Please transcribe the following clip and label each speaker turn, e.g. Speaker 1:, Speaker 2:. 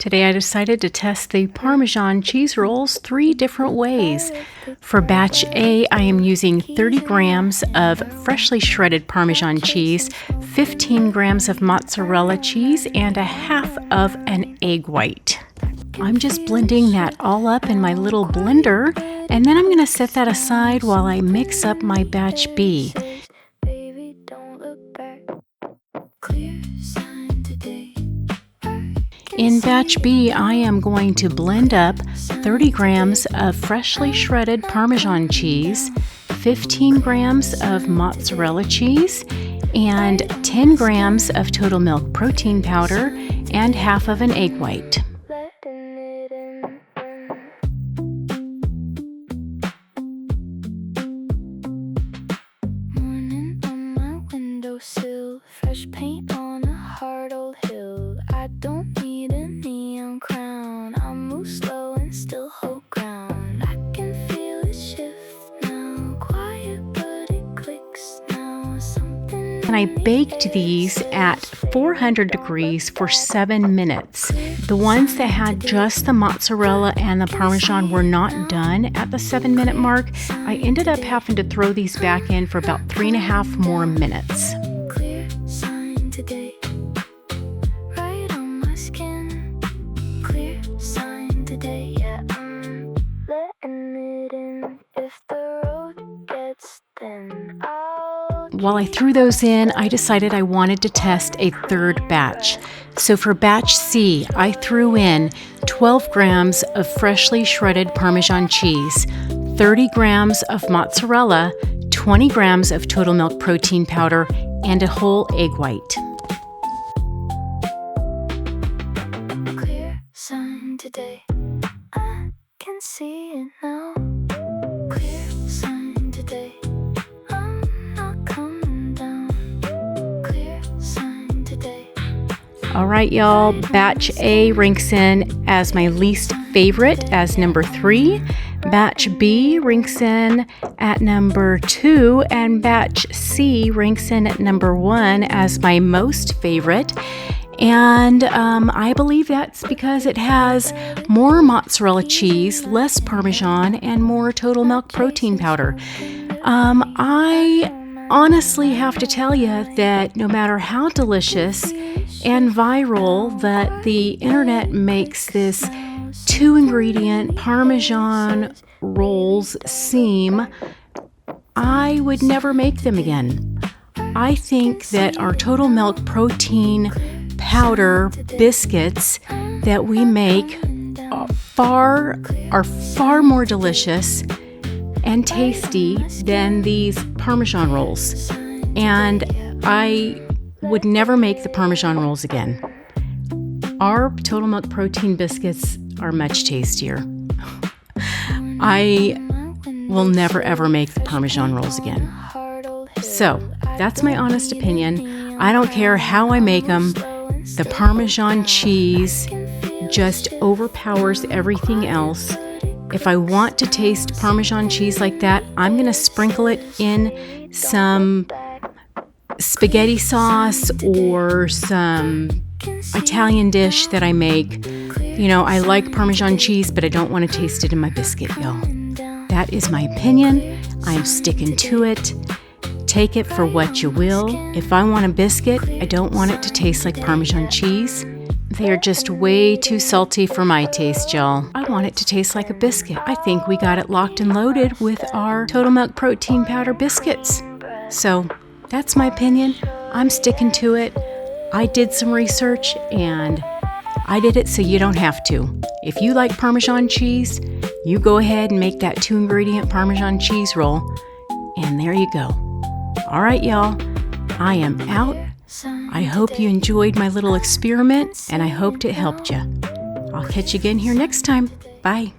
Speaker 1: Today I decided to test the Parmesan cheese rolls 3 different ways. For batch A, I am using 30 grams of freshly shredded Parmesan cheese, 15 grams of mozzarella cheese, and a half of an egg white. I'm just blending that all up in my little blender, and then I'm going to set that aside while I mix up my batch B. In batch B, I am going to blend up 30 grams of freshly shredded Parmesan cheese, 15 grams of mozzarella cheese, and 10 grams of total milk protein powder, and half of an egg white.
Speaker 2: Morning on my windowsill, fresh paint on a hard old hill. I don't need a neon crown. I move slow and still hold ground. I can feel it shift now, quiet but it clicks now. Something.
Speaker 1: And I baked these at 400 degrees for 7 minutes. The ones that had just the mozzarella and the Parmesan were not done at the 7-minute mark. I ended up having to throw these back in for about 3.5 more minutes.
Speaker 2: Clear sign today, right on my skin. Clear sign today, yeah, I'm letting it in. If the road gets thin,
Speaker 1: While I threw those in, I decided I wanted to test a third batch. So for batch C, I threw in 12 grams of freshly shredded Parmesan cheese, 30 grams of mozzarella, 20 grams of total milk protein powder, and a whole egg white.
Speaker 2: clear sign today, I can see it now. Clear sign today, I'm not coming down. Clear sign today.
Speaker 1: All right, y'all, batch A ranks in as my least favorite as number 3. Batch B ranks in at number 2, and batch C ranks in at number 1 as my most favorite. And I believe that's because it has more mozzarella cheese, less Parmesan, and more total milk protein powder. I honestly have to tell you that no matter how delicious and viral that the internet makes this 2-ingredient Parmesan rolls seem, I would never make them again. I think that our total milk protein powder biscuits that we make are far more delicious and tasty than these Parmesan rolls. And I would never make the Parmesan rolls again. Our total milk protein biscuits are much tastier. I will never ever make the Parmesan rolls again. So that's my honest opinion. I don't care how I make them. The Parmesan cheese just overpowers everything else. If I want to taste Parmesan cheese like that, I'm going to sprinkle it in some spaghetti sauce or some Italian dish that I make. You know, I like Parmesan cheese, but I don't want to taste it in my biscuit, y'all. That is my opinion. I am sticking to it. Take it for what you will. If I want a biscuit, I don't want it to taste like Parmesan cheese. They are just way too salty for my taste, y'all. I want it to taste like a biscuit. I think we got it locked and loaded with our total milk protein powder biscuits. So that's my opinion. I'm sticking to it. I did some research and I did it so you don't have to. If you like Parmesan cheese, you go ahead and make that 2-ingredient Parmesan cheese roll. And there you go. All right, y'all. I am out. I hope you enjoyed my little experiment, and I hoped it helped you. I'll catch you again here next time. Bye.